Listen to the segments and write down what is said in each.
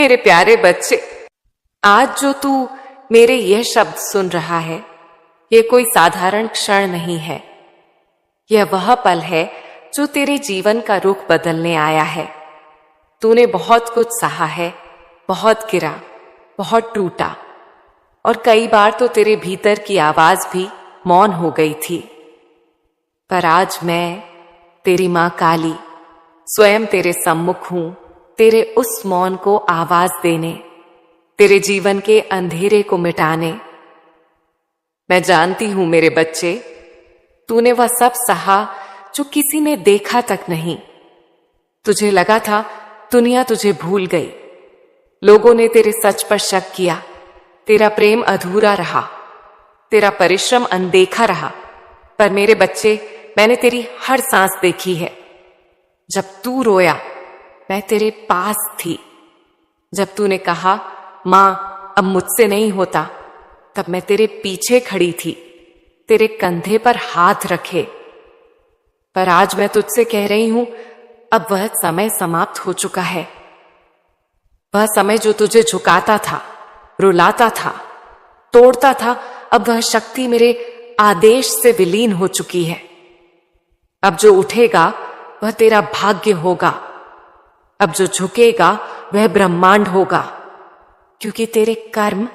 मेरे प्यारे बच्चे, आज जो तू मेरे यह शब्द सुन रहा है, यह कोई साधारण क्षण नहीं है। यह वह पल है जो तेरे जीवन का रुख बदलने आया है। तूने बहुत कुछ सहा है, बहुत गिरा, बहुत टूटा, और कई बार तो तेरे भीतर की आवाज भी मौन हो गई थी। पर आज मैं, तेरी मां काली, स्वयं तेरे सम्मुख हूं, तेरे उस मौन को आवाज देने, तेरे जीवन के अंधेरे को मिटाने। मैं जानती हूं मेरे बच्चे, तूने वह सब सहा जो किसी ने देखा तक नहीं। तुझे लगा था दुनिया तुझे भूल गई, लोगों ने तेरे सच पर शक किया, तेरा प्रेम अधूरा रहा, तेरा परिश्रम अनदेखा रहा। पर मेरे बच्चे, मैंने तेरी हर सांस देखी है। जब तू रोया, मैं तेरे पास थी। जब तूने कहा मां अब मुझसे नहीं होता, तब मैं तेरे पीछे खड़ी थी, तेरे कंधे पर हाथ रखे। पर आज मैं तुझसे कह रही हूं, अब वह समय समाप्त हो चुका है। वह समय जो तुझे झुकाता था, रुलाता था, तोड़ता था, अब वह शक्ति मेरे आदेश से विलीन हो चुकी है। अब जो उठेगा वह तेरा भाग्य होगा। अब जो झुकेगा वह ब्रह्मांड होगा, क्योंकि तेरे कर्म,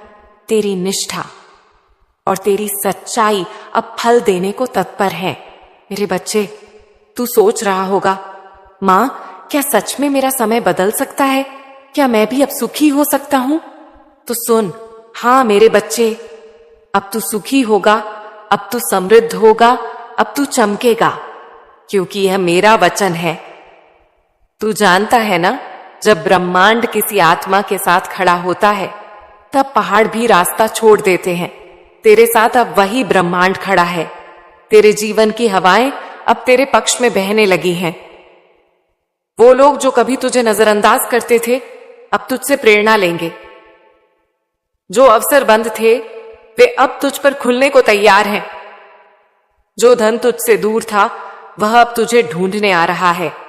तेरी निष्ठा और तेरी सच्चाई अब फल देने को तत्पर है। मेरे बच्चे, तू सोच रहा होगा, मां क्या सच में मेरा समय बदल सकता है? क्या मैं भी अब सुखी हो सकता हूं? तो सुन, हां मेरे बच्चे, अब तू सुखी होगा, अब तू समृद्ध होगा, अब तू चमकेगा, क्योंकि यह मेरा वचन है। तू जानता है ना, जब ब्रह्मांड किसी आत्मा के साथ खड़ा होता है, तब पहाड़ भी रास्ता छोड़ देते हैं। तेरे साथ अब वही ब्रह्मांड खड़ा है। तेरे जीवन की हवाएं अब तेरे पक्ष में बहने लगी हैं। वो लोग जो कभी तुझे नजरअंदाज करते थे, अब तुझसे प्रेरणा लेंगे। जो अवसर बंद थे, वे अब तुझ पर खुलने को तैयार हैं। जो धन तुझसे दूर था, वह अब तुझे ढूंढने आ रहा है।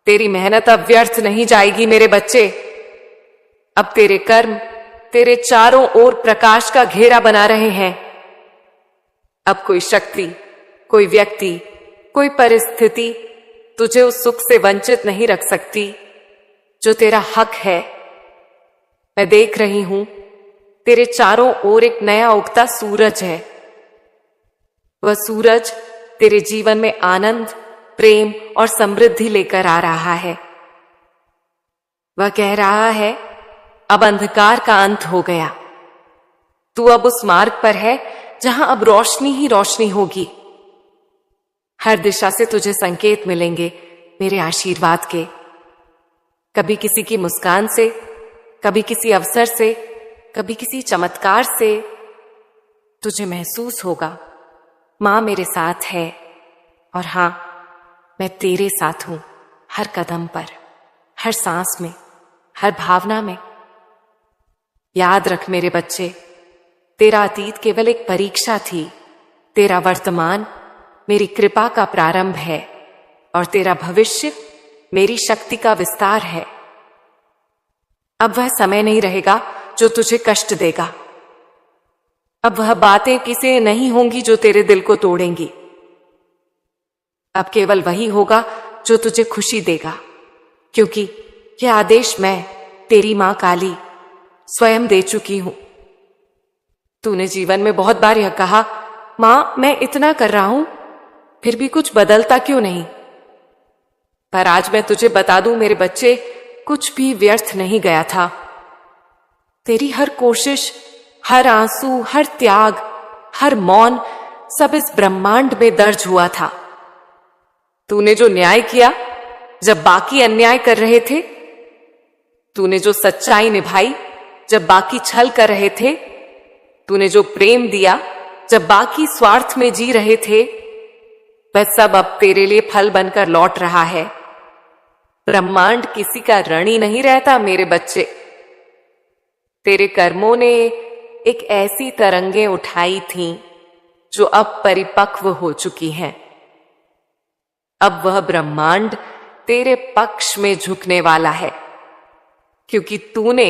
तेरी मेहनत अब व्यर्थ नहीं जाएगी मेरे बच्चे। अब तेरे कर्म तेरे चारों ओर प्रकाश का घेरा बना रहे हैं। अब कोई शक्ति, कोई व्यक्ति, कोई परिस्थिति तुझे उस सुख से वंचित नहीं रख सकती जो तेरा हक है। मैं देख रही हूं, तेरे चारों ओर एक नया उगता सूरज है। वह सूरज तेरे जीवन में आनंद, प्रेम और समृद्धि लेकर आ रहा है। वह कह रहा है, अब अंधकार का अंत हो गया। तू अब उस मार्ग पर है जहां अब रोशनी ही रोशनी होगी। हर दिशा से तुझे संकेत मिलेंगे मेरे आशीर्वाद के। कभी किसी की मुस्कान से, कभी किसी अवसर से, कभी किसी चमत्कार से तुझे महसूस होगा, मां मेरे साथ है। और हां, मैं तेरे साथ हूं, हर कदम पर, हर सांस में, हर भावना में। याद रख मेरे बच्चे, तेरा अतीत केवल एक परीक्षा थी, तेरा वर्तमान मेरी कृपा का प्रारंभ है, और तेरा भविष्य मेरी शक्ति का विस्तार है। अब वह समय नहीं रहेगा जो तुझे कष्ट देगा। अब वह बातें किसी नहीं होंगी जो तेरे दिल को तोड़ेंगी। अब केवल वही होगा जो तुझे खुशी देगा, क्योंकि यह आदेश मैं, तेरी मां काली, स्वयं दे चुकी हूं। तूने जीवन में बहुत बार यह कहा, मां मैं इतना कर रहा हूं, फिर भी कुछ बदलता क्यों नहीं? पर आज मैं तुझे बता दूं मेरे बच्चे, कुछ भी व्यर्थ नहीं गया था। तेरी हर कोशिश, हर आंसू, हर त्याग, हर मौन, सब इस ब्रह्मांड में दर्ज हुआ था। तूने जो न्याय किया जब बाकी अन्याय कर रहे थे, तूने जो सच्चाई निभाई जब बाकी छल कर रहे थे, तूने जो प्रेम दिया जब बाकी स्वार्थ में जी रहे थे, वह सब अब तेरे लिए फल बनकर लौट रहा है। ब्रह्मांड किसी का ऋणी नहीं रहता मेरे बच्चे। तेरे कर्मों ने एक ऐसी तरंगें उठाई थीं जो अब परिपक्व हो चुकी हैं। अब वह ब्रह्मांड तेरे पक्ष में झुकने वाला है। क्योंकि तूने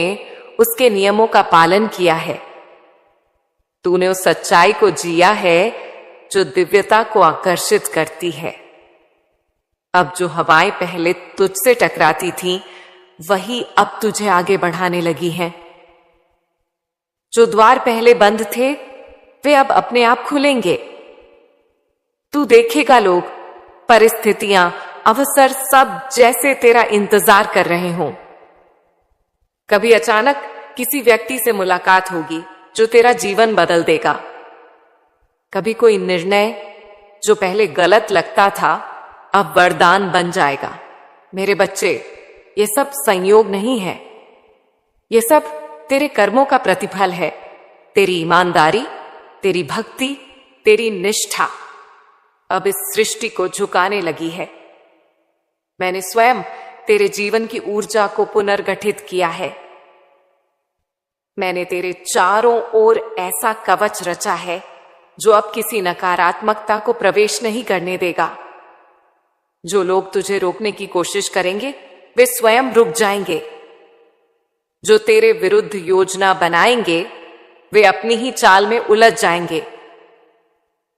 उसके नियमों का पालन किया है। तूने उस सच्चाई को जिया है जो दिव्यता को आकर्षित करती है। अब जो हवाएं पहले तुझसे टकराती थीं, वही अब तुझे आगे बढ़ाने लगी हैं। जो द्वार पहले बंद थे, वे अब अपने आप खुलेंगे। तू देखेगा लोग, परिस्थितियां, अवसर सब जैसे तेरा इंतजार कर रहे हों। कभी अचानक किसी व्यक्ति से मुलाकात होगी जो तेरा जीवन बदल देगा। कभी कोई निर्णय जो पहले गलत लगता था, अब वरदान बन जाएगा। मेरे बच्चे, ये सब संयोग नहीं है, ये सब तेरे कर्मों का प्रतिफल है। तेरी ईमानदारी, तेरी भक्ति, तेरी निष्ठा अब इस सृष्टि को झुकाने लगी है। मैंने स्वयं तेरे जीवन की ऊर्जा को पुनर्गठित किया है। मैंने तेरे चारों ओर ऐसा कवच रचा है जो अब किसी नकारात्मकता को प्रवेश नहीं करने देगा। जो लोग तुझे रोकने की कोशिश करेंगे, वे स्वयं रुक जाएंगे। जो तेरे विरुद्ध योजना बनाएंगे, वे अपनी ही चाल में उलझ जाएंगे,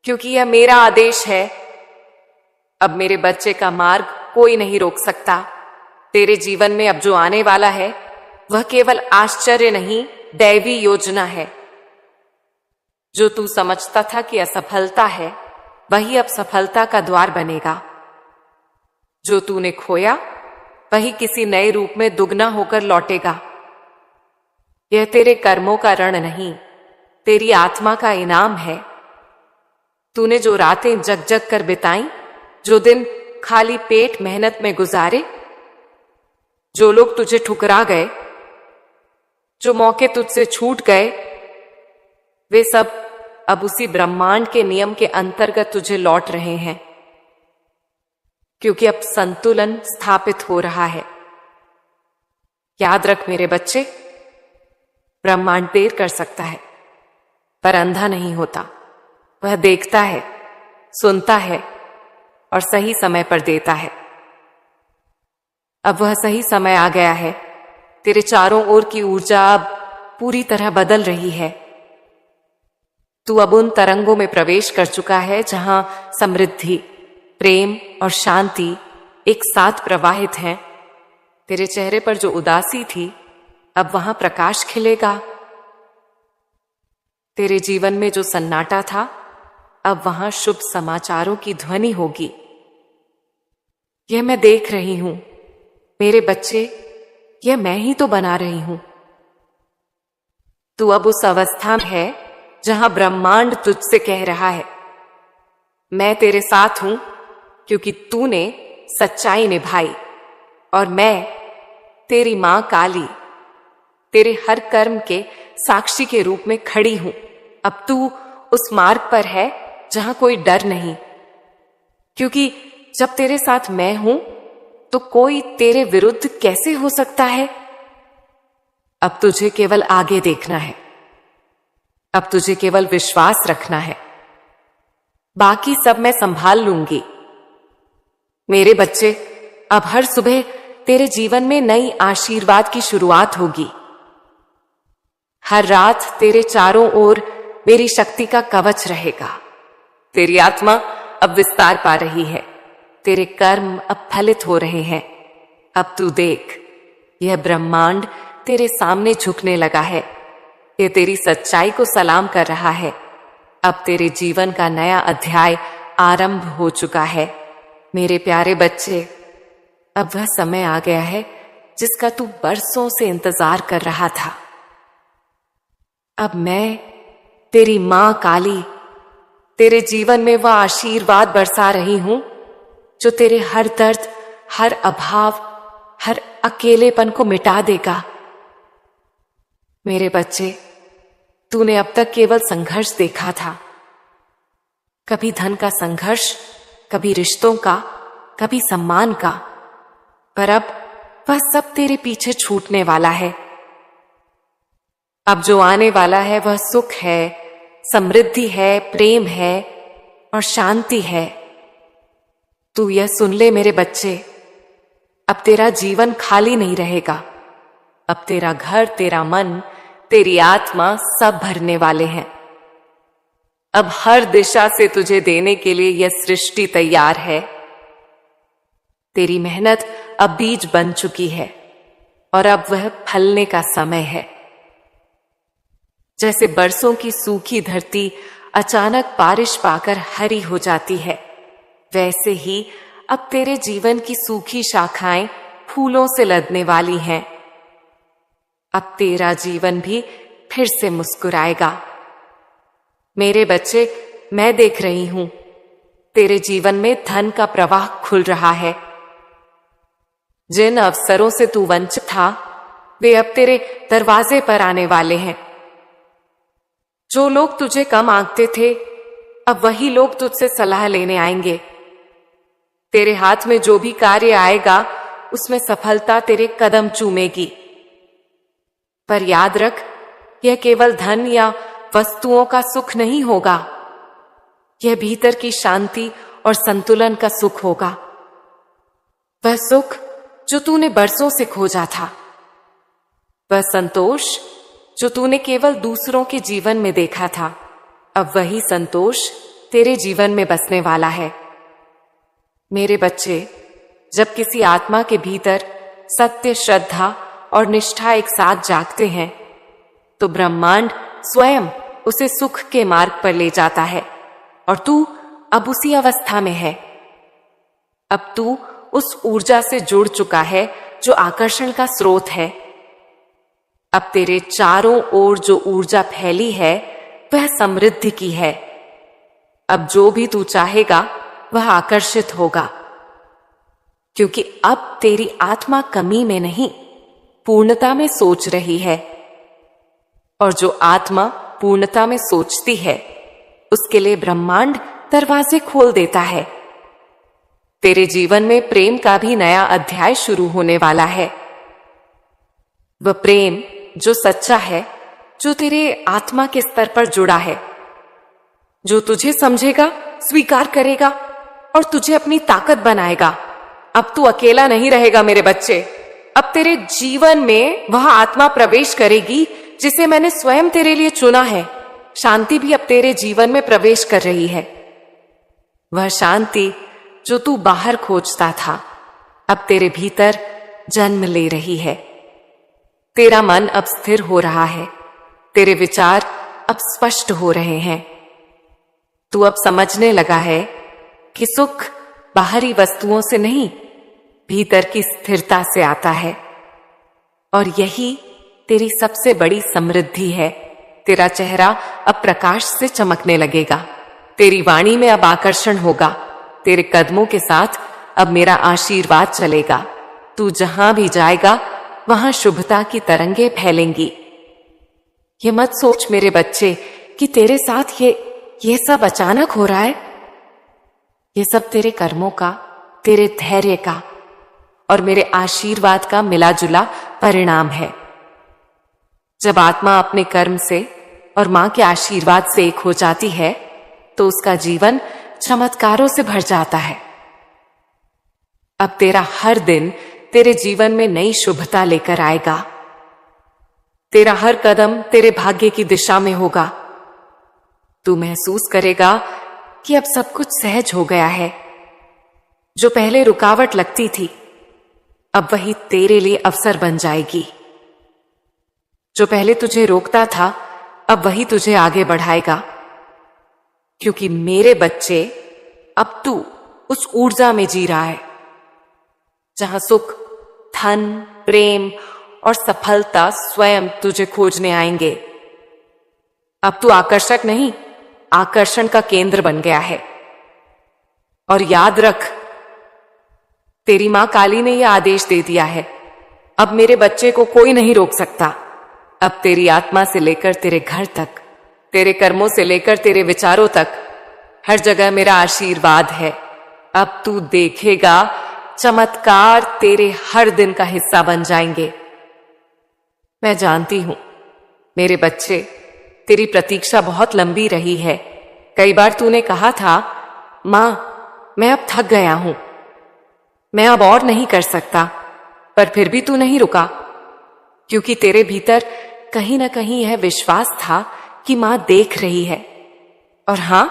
क्योंकि यह मेरा आदेश है। अब मेरे बच्चे का मार्ग कोई नहीं रोक सकता। तेरे जीवन में अब जो आने वाला है, वह केवल आश्चर्य नहीं, दैवी योजना है। जो तू समझता था कि असफलता है, वही अब सफलता का द्वार बनेगा। जो तूने खोया, वही किसी नए रूप में दुगना होकर लौटेगा। यह तेरे कर्मों का ऋण नहीं, तेरी आत्मा का इनाम है। तूने जो रातें जग जग कर बिताई, जो दिन खाली पेट मेहनत में गुजारे, जो लोग तुझे ठुकरा गए, जो मौके तुझसे छूट गए, वे सब अब उसी ब्रह्मांड के नियम के अंतर्गत तुझे लौट रहे हैं, क्योंकि अब संतुलन स्थापित हो रहा है। याद रख मेरे बच्चे, ब्रह्मांड देर कर सकता है, पर अंधा नहीं होता। वह देखता है, सुनता है और सही समय पर देता है। अब वह सही समय आ गया है। तेरे चारों ओर की ऊर्जा अब पूरी तरह बदल रही है। तू अब उन तरंगों में प्रवेश कर चुका है जहां समृद्धि, प्रेम और शांति एक साथ प्रवाहित हैं। तेरे चेहरे पर जो उदासी थी, अब वहां प्रकाश खिलेगा। तेरे जीवन में जो सन्नाटा था, अब वहां शुभ समाचारों की ध्वनि होगी। यह मैं देख रही हूं मेरे बच्चे, यह मैं ही तो बना रही हूं। तू अब उस अवस्था में है जहां ब्रह्मांड तुझसे कह रहा है, मैं तेरे साथ हूं, क्योंकि तूने सच्चाई निभाई। और मैं तेरी मां काली तेरे हर कर्म के साक्षी के रूप में खड़ी हूं। अब तू उस मार्ग पर है जहां कोई डर नहीं, क्योंकि जब तेरे साथ मैं हूं तो कोई तेरे विरुद्ध कैसे हो सकता है। अब तुझे केवल आगे देखना है, अब तुझे केवल विश्वास रखना है। बाकी सब मैं संभाल लूंगी। मेरे बच्चे, अब हर सुबह तेरे जीवन में नई आशीर्वाद की शुरुआत होगी। हर रात तेरे चारों ओर मेरी शक्ति का कवच रहेगा। तेरी आत्मा अब विस्तार पा रही है, तेरे कर्म अब फलित हो रहे हैं। अब तू देख, यह ब्रह्मांड तेरे सामने झुकने लगा है। यह तेरी सच्चाई को सलाम कर रहा है। अब तेरे जीवन का नया अध्याय आरंभ हो चुका है। मेरे प्यारे बच्चे, अब वह समय आ गया है जिसका तू बरसों से इंतजार कर रहा था। अब मैं तेरी मां काली तेरे जीवन में वह आशीर्वाद बरसा रही हूं जो तेरे हर दर्द, हर अभाव, हर अकेलेपन को मिटा देगा। मेरे बच्चे, तूने अब तक केवल संघर्ष देखा था, कभी धन का संघर्ष, कभी रिश्तों का, कभी सम्मान का, पर अब वह सब तेरे पीछे छूटने वाला है। अब जो आने वाला है वह सुख है, समृद्धि है, प्रेम है और शांति है। तू यह सुन ले मेरे बच्चे, अब तेरा जीवन खाली नहीं रहेगा। अब तेरा घर, तेरा मन, तेरी आत्मा सब भरने वाले हैं। अब हर दिशा से तुझे देने के लिए यह सृष्टि तैयार है। तेरी मेहनत अब बीज बन चुकी है और अब वह फलने का समय है। जैसे बरसों की सूखी धरती अचानक बारिश पाकर हरी हो जाती है, वैसे ही अब तेरे जीवन की सूखी शाखाएं फूलों से लदने वाली हैं। अब तेरा जीवन भी फिर से मुस्कुराएगा। मेरे बच्चे, मैं देख रही हूं, तेरे जीवन में धन का प्रवाह खुल रहा है। जिन अवसरों से तू वंचित था, वे अब तेरे दरवाजे पर आने वाले हैं। जो लोग तुझे कम आंकते थे, अब वही लोग तुझसे सलाह लेने आएंगे। तेरे हाथ में जो भी कार्य आएगा, उसमें सफलता तेरे कदम चूमेगी। पर याद रख, यह केवल धन या वस्तुओं का सुख नहीं होगा, यह भीतर की शांति और संतुलन का सुख होगा। वह सुख जो तूने बरसों से खोजा था, वह संतोष जो तूने केवल दूसरों के जीवन में देखा था, अब वही संतोष तेरे जीवन में बसने वाला है। मेरे बच्चे, जब किसी आत्मा के भीतर सत्य, श्रद्धा और निष्ठा एक साथ जागते हैं, तो ब्रह्मांड स्वयं उसे सुख के मार्ग पर ले जाता है और तू अब उसी अवस्था में है। अब तू उस ऊर्जा से जुड़ चुका है जो आकर्षण का स्रोत है। अब तेरे चारों ओर जो ऊर्जा फैली है, वह समृद्धि की है। अब जो भी तू चाहेगा वह आकर्षित होगा, क्योंकि अब तेरी आत्मा कमी में नहीं, पूर्णता में सोच रही है। और जो आत्मा पूर्णता में सोचती है, उसके लिए ब्रह्मांड दरवाजे खोल देता है। तेरे जीवन में प्रेम का भी नया अध्याय शुरू होने वाला है। वह प्रेम जो सच्चा है, जो तेरे आत्मा के स्तर पर जुड़ा है, जो तुझे समझेगा, स्वीकार करेगा और तुझे अपनी ताकत बनाएगा। अब तू अकेला नहीं रहेगा मेरे बच्चे। अब तेरे जीवन में वह आत्मा प्रवेश करेगी जिसे मैंने स्वयं तेरे लिए चुना है। शांति भी अब तेरे जीवन में प्रवेश कर रही है। वह शांति जो तू बाहर खोजता था, अब तेरे भीतर जन्म ले रही है। तेरा मन अब स्थिर हो रहा है, तेरे विचार अब स्पष्ट हो रहे हैं। तू अब समझने लगा है कि सुख बाहरी वस्तुओं से नहीं, भीतर की स्थिरता से आता है। और यही तेरी सबसे बड़ी समृद्धि है। तेरा चेहरा अब प्रकाश से चमकने लगेगा। तेरी वाणी में अब आकर्षण होगा। तेरे कदमों के साथ अब मेरा आशीर्वाद चलेगा। तू जहां भी जाएगा, वहां शुभता की तरंगे फैलेंगी। ये मत सोच मेरे बच्चे कि तेरे साथ ये सब अचानक हो रहा है। ये सब तेरे कर्मों का, तेरे धैर्य का और मेरे आशीर्वाद का मिलाजुला परिणाम है। जब आत्मा अपने कर्म से और मां के आशीर्वाद से एक हो जाती है, तो उसका जीवन चमत्कारों से भर जाता है। अब तेरा हर दिन तेरे जीवन में नई शुभता लेकर आएगा। तेरा हर कदम तेरे भाग्य की दिशा में होगा। तू महसूस करेगा कि अब सब कुछ सहज हो गया है। जो पहले रुकावट लगती थी, अब वही तेरे लिए अवसर बन जाएगी। जो पहले तुझे रोकता था, अब वही तुझे आगे बढ़ाएगा। क्योंकि मेरे बच्चे, अब तू उस ऊर्जा में जी रहा है जहां सुख, धन, प्रेम और सफलता स्वयं तुझे खोजने आएंगे। अब तू आकर्षक नहीं, आकर्षण का केंद्र बन गया है। और याद रख, तेरी मां काली ने यह आदेश दे दिया है, अब मेरे बच्चे को कोई नहीं रोक सकता। अब तेरी आत्मा से लेकर तेरे घर तक, तेरे कर्मों से लेकर तेरे विचारों तक, हर जगह मेरा आशीर्वाद है। अब तू देखेगा, चमत्कार तेरे हर दिन का हिस्सा बन जाएंगे। मैं जानती हूं मेरे बच्चे, तेरी प्रतीक्षा बहुत लंबी रही है। कई बार तूने कहा था, मां, मैं अब थक गया हूं, मैं अब और नहीं कर सकता, पर फिर भी तू नहीं रुका। क्योंकि तेरे भीतर कहीं ना कहीं यह विश्वास था कि मां देख रही है। और हां,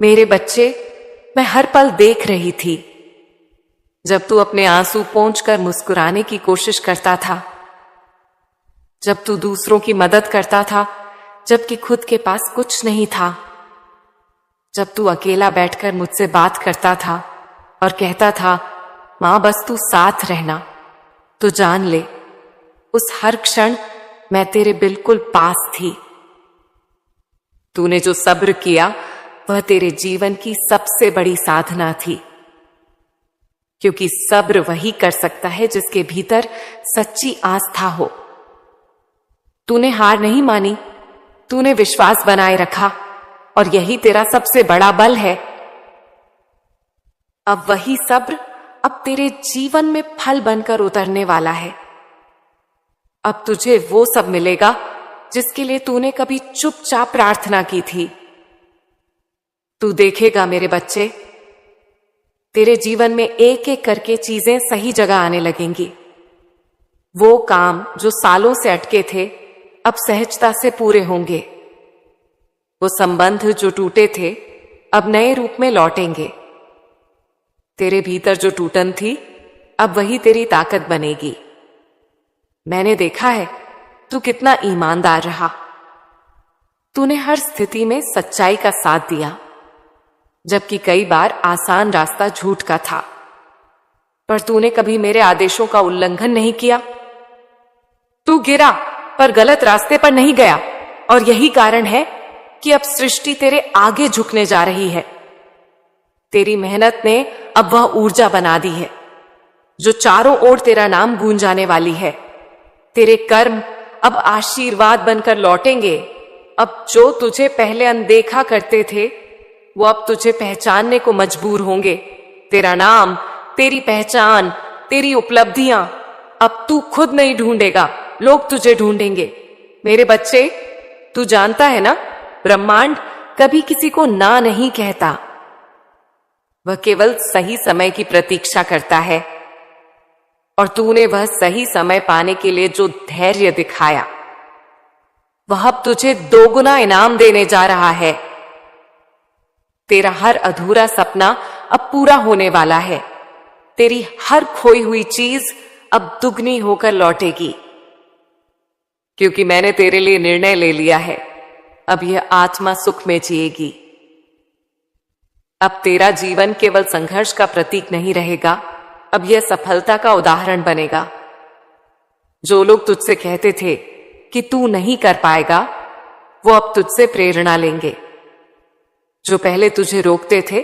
मेरे बच्चे, मैं हर पल देख रही थी। जब तू अपने आंसू पोंछकर मुस्कुराने की कोशिश करता था, जब तू दूसरों की मदद करता था जबकि खुद के पास कुछ नहीं था, जब तू अकेला बैठकर मुझसे बात करता था और कहता था, मां बस तू साथ रहना, तो जान ले उस हर क्षण मैं तेरे बिल्कुल पास थी। तूने जो सब्र किया वह तेरे जीवन की सबसे बड़ी साधना थी, क्योंकि सब्र वही कर सकता है जिसके भीतर सच्ची आस्था हो। तूने हार नहीं मानी, तूने विश्वास बनाए रखा, और यही तेरा सबसे बड़ा बल है। अब वही सब्र अब तेरे जीवन में फल बनकर उतरने वाला है। अब तुझे वो सब मिलेगा जिसके लिए तूने कभी चुपचाप प्रार्थना की थी। तू देखेगा मेरे बच्चे, तेरे जीवन में एक एक करके चीजें सही जगह आने लगेंगी। वो काम जो सालों से अटके थे अब सहजता से पूरे होंगे। वो संबंध जो टूटे थे अब नए रूप में लौटेंगे। तेरे भीतर जो टूटन थी अब वही तेरी ताकत बनेगी। मैंने देखा है तू कितना ईमानदार रहा। तूने हर स्थिति में सच्चाई का साथ दिया, जबकि कई बार आसान रास्ता झूठ का था। पर तूने कभी मेरे आदेशों का उल्लंघन नहीं किया। तू गिरा पर गलत रास्ते पर नहीं गया, और यही कारण है कि अब सृष्टि तेरे आगे झुकने जा रही है। तेरी मेहनत ने अब वह ऊर्जा बना दी है जो चारों ओर तेरा नाम गूंजाने वाली है। तेरे कर्म अब आशीर्वाद बनकर लौटेंगे। अब जो तुझे पहले अनदेखा करते थे वो अब तुझे पहचानने को मजबूर होंगे। तेरा नाम, तेरी पहचान, तेरी उपलब्धियां अब तू खुद नहीं ढूंढेगा, लोग तुझे ढूंढेंगे। मेरे बच्चे, तू जानता है ना, ब्रह्मांड कभी किसी को ना नहीं कहता। वह केवल सही समय की प्रतीक्षा करता है, और तूने वह सही समय पाने के लिए जो धैर्य दिखाया वह अब तुझे दोगुना इनाम देने जा रहा है। तेरा हर अधूरा सपना अब पूरा होने वाला है। तेरी हर खोई हुई चीज अब दुगनी होकर लौटेगी, क्योंकि मैंने तेरे लिए निर्णय ले लिया है। अब यह आत्मा सुख में जिएगी। अब तेरा जीवन केवल संघर्ष का प्रतीक नहीं रहेगा, अब यह सफलता का उदाहरण बनेगा। जो लोग तुझसे कहते थे कि तू नहीं कर पाएगा, वो अब तुझसे प्रेरणा लेंगे। जो पहले तुझे रोकते थे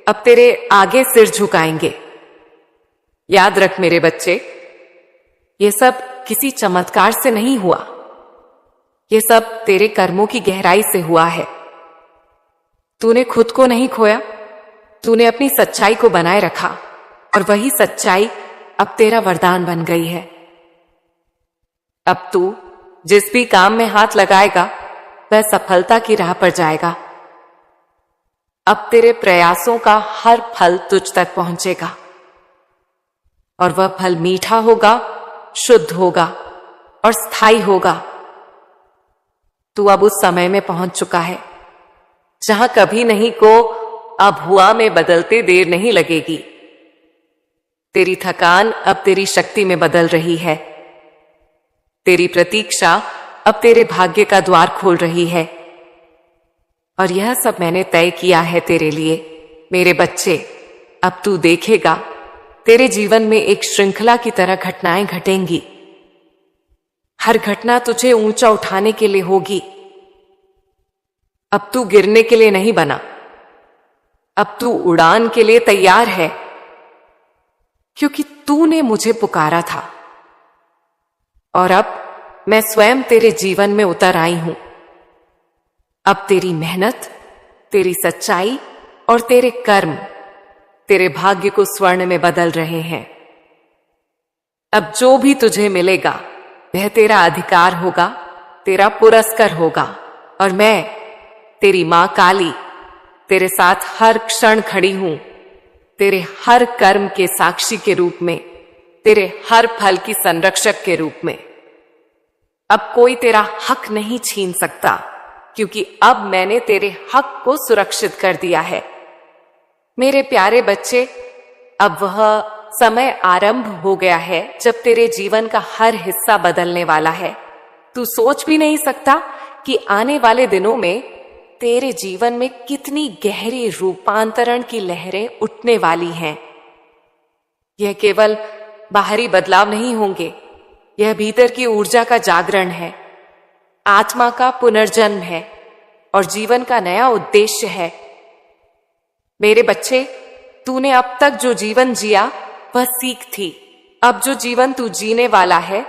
अब तेरे आगे सिर झुकाएंगे। याद रख मेरे बच्चे, ये सब किसी चमत्कार से नहीं हुआ, ये सब तेरे कर्मों की गहराई से हुआ है। तूने खुद को नहीं खोया, तूने अपनी सच्चाई को बनाए रखा, और वही सच्चाई अब तेरा वरदान बन गई है। अब तू जिस भी काम में हाथ लगाएगा वह सफलता की राह पर जाएगा। अब तेरे प्रयासों का हर फल तुझ तक पहुंचेगा, और वह फल मीठा होगा, शुद्ध होगा और स्थायी होगा। तू अब उस समय में पहुंच चुका है जहां कभी नहीं को अब हुआ में बदलते देर नहीं लगेगी। तेरी थकान अब तेरी शक्ति में बदल रही है। तेरी प्रतीक्षा अब तेरे भाग्य का द्वार खोल रही है, और यह सब मैंने तय किया है तेरे लिए। मेरे बच्चे, अब तू देखेगा तेरे जीवन में एक श्रृंखला की तरह घटनाएं घटेंगी। हर घटना तुझे ऊंचा उठाने के लिए होगी। अब तू गिरने के लिए नहीं बना, अब तू उड़ान के लिए तैयार है, क्योंकि तूने मुझे पुकारा था। और अब मैं स्वयं तेरे जीवन में उतर आई हूं। अब तेरी मेहनत, तेरी सच्चाई और तेरे कर्म तेरे भाग्य को स्वर्ण में बदल रहे हैं। अब जो भी तुझे मिलेगा वह तेरा अधिकार होगा, तेरा पुरस्कार होगा, और मैं तेरी मां काली तेरे साथ हर क्षण खड़ी हूं, तेरे हर कर्म के साक्षी के रूप में, तेरे हर फल की संरक्षक के रूप में। अब कोई तेरा हक नहीं छीन सकता, क्योंकि अब मैंने तेरे हक को सुरक्षित कर दिया है। मेरे प्यारे बच्चे, अब वह समय आरंभ हो गया है जब तेरे जीवन का हर हिस्सा बदलने वाला है। तू सोच भी नहीं सकता कि आने वाले दिनों में तेरे जीवन में कितनी गहरी रूपांतरण की लहरें उठने वाली हैं। यह केवल बाहरी बदलाव नहीं होंगे, यह भीतर की ऊर्जा का जागरण है, आत्मा का पुनर्जन्म है और जीवन का नया उद्देश्य है। मेरे बच्चे, तूने अब तक जो जीवन जिया वह सीख थी। अब जो जीवन तू जीने वाला है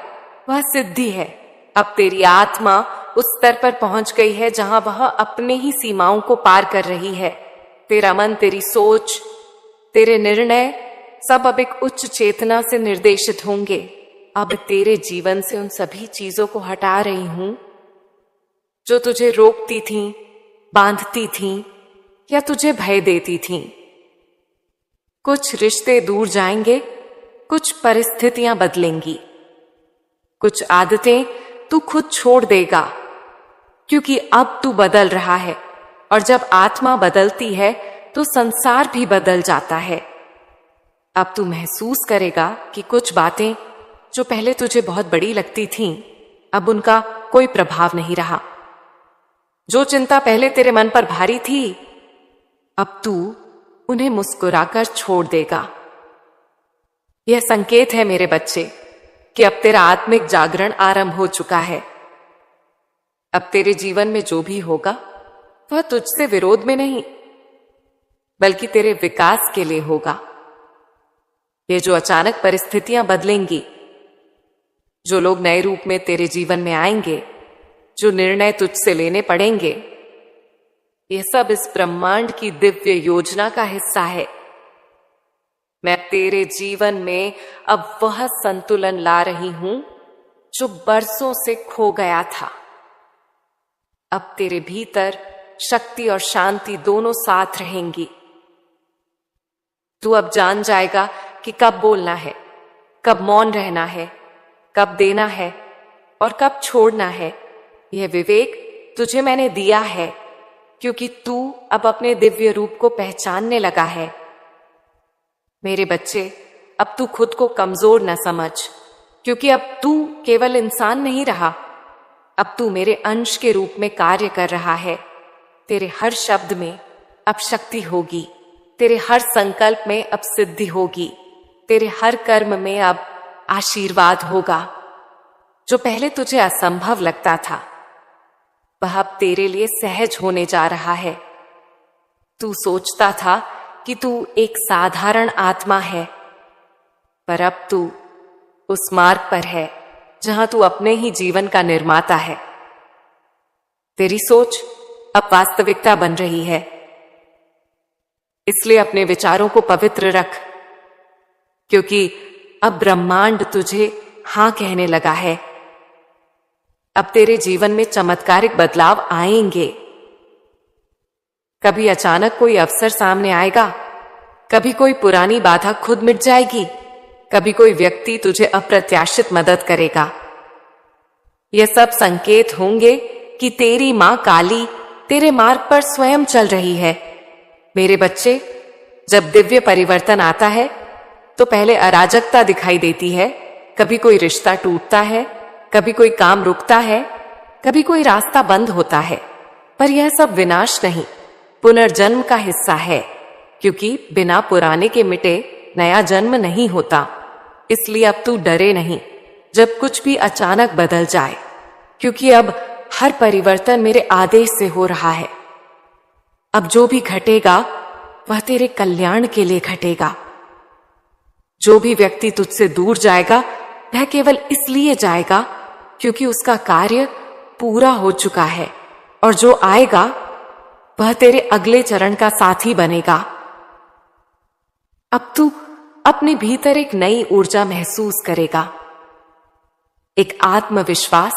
वह सिद्धि है। अब तेरी आत्मा उस स्तर पर पहुंच गई है जहां वह अपने ही सीमाओं को पार कर रही है। तेरा मन, तेरी सोच, तेरे निर्णय सब अब एक उच्च चेतना से निर्देशित होंगे। अब तेरे जीवन से उन सभी चीजों को हटा रही हूं जो तुझे रोकती थीं, बांधती थीं या तुझे भय देती थीं। कुछ रिश्ते दूर जाएंगे, कुछ परिस्थितियां बदलेंगी, कुछ आदतें तू खुद छोड़ देगा, क्योंकि अब तू बदल रहा है और जब आत्मा बदलती है तो संसार भी बदल जाता है। अब तू महसूस करेगा कि कुछ बातें जो पहले तुझे बहुत बड़ी लगती थीं, अब उनका कोई प्रभाव नहीं रहा। जो चिंता पहले तेरे मन पर भारी थी, अब तू उन्हें मुस्कुराकर छोड़ देगा। यह संकेत है मेरे बच्चे कि अब तेरा आत्मिक जागरण आरंभ हो चुका है। अब तेरे जीवन में जो भी होगा वह तुझसे विरोध में नहीं, बल्कि तेरे विकास के लिए होगा। ये जो अचानक परिस्थितियां बदलेंगी, जो लोग नए रूप में तेरे जीवन में आएंगे, जो निर्णय तुझसे लेने पड़ेंगे, यह सब इस ब्रह्मांड की दिव्य योजना का हिस्सा है। मैं तेरे जीवन में अब वह संतुलन ला रही हूं जो बरसों से खो गया था। अब तेरे भीतर शक्ति और शांति दोनों साथ रहेंगी। तू अब जान जाएगा कि कब बोलना है, कब मौन रहना है, कब देना है और कब छोड़ना है। यह विवेक तुझे मैंने दिया है, क्योंकि तू अब अपने दिव्य रूप को पहचानने लगा है। मेरे बच्चे, अब तू खुद को कमजोर न समझ, क्योंकि अब तू केवल इंसान नहीं रहा, अब तू मेरे अंश के रूप में कार्य कर रहा है। तेरे हर शब्द में अब शक्ति होगी, तेरे हर संकल्प में अब सिद्धि होगी, तेरे हर कर्म में अब आशीर्वाद होगा। जो पहले तुझे असंभव लगता था, वह अब तेरे लिए सहज होने जा रहा है। तू सोचता था कि तू एक साधारण आत्मा है, पर अब तू उस मार्ग पर है जहां तू अपने ही जीवन का निर्माता है। तेरी सोच अब वास्तविकता बन रही है, इसलिए अपने विचारों को पवित्र रख, क्योंकि अब ब्रह्मांड तुझे हां कहने लगा है। अब तेरे जीवन में चमत्कारिक बदलाव आएंगे। कभी अचानक कोई अवसर सामने आएगा, कभी कोई पुरानी बाधा खुद मिट जाएगी, कभी कोई व्यक्ति तुझे अप्रत्याशित मदद करेगा। यह सब संकेत होंगे कि तेरी मां काली तेरे मार्ग पर स्वयं चल रही है। मेरे बच्चे, जब दिव्य परिवर्तन आता है तो पहले अराजकता दिखाई देती है। कभी कोई रिश्ता टूटता है, कभी कोई काम रुकता है, कभी कोई रास्ता बंद होता है, पर यह सब विनाश नहीं, पुनर्जन्म का हिस्सा है, क्योंकि बिना पुराने के मिटे नया जन्म नहीं होता। इसलिए अब तू डरे नहीं जब कुछ भी अचानक बदल जाए, क्योंकि अब हर परिवर्तन मेरे आदेश से हो रहा है। अब जो भी घटेगा वह तेरे कल्याण के लिए घटेगा। जो भी व्यक्ति तुझसे दूर जाएगा वह केवल इसलिए जाएगा क्योंकि उसका कार्य पूरा हो चुका है, और जो आएगा वह तेरे अगले चरण का साथी बनेगा। अब तू अपने भीतर एक नई ऊर्जा महसूस करेगा, एक आत्मविश्वास,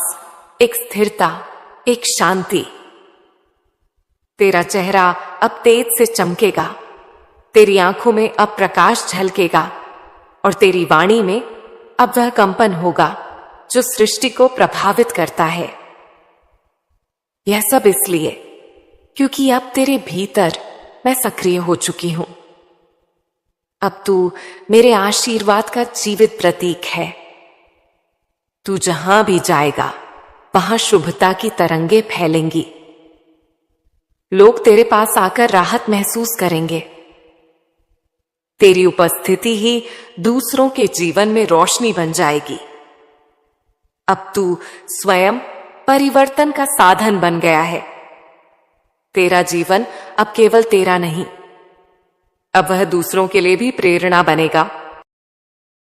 एक स्थिरता, एक शांति। तेरा चेहरा अब तेज से चमकेगा, तेरी आंखों में अब प्रकाश झलकेगा और तेरी वाणी में अब वह कंपन होगा जो सृष्टि को प्रभावित करता है। यह सब इसलिए क्योंकि अब तेरे भीतर मैं सक्रिय हो चुकी हूं। अब तू मेरे आशीर्वाद का जीवित प्रतीक है। तू जहां भी जाएगा वहां शुभता की तरंगे फैलेंगी। लोग तेरे पास आकर राहत महसूस करेंगे। तेरी उपस्थिति ही दूसरों के जीवन में रोशनी बन जाएगी। अब तू स्वयं परिवर्तन का साधन बन गया है। तेरा जीवन अब केवल तेरा नहीं, अब वह दूसरों के लिए भी प्रेरणा बनेगा।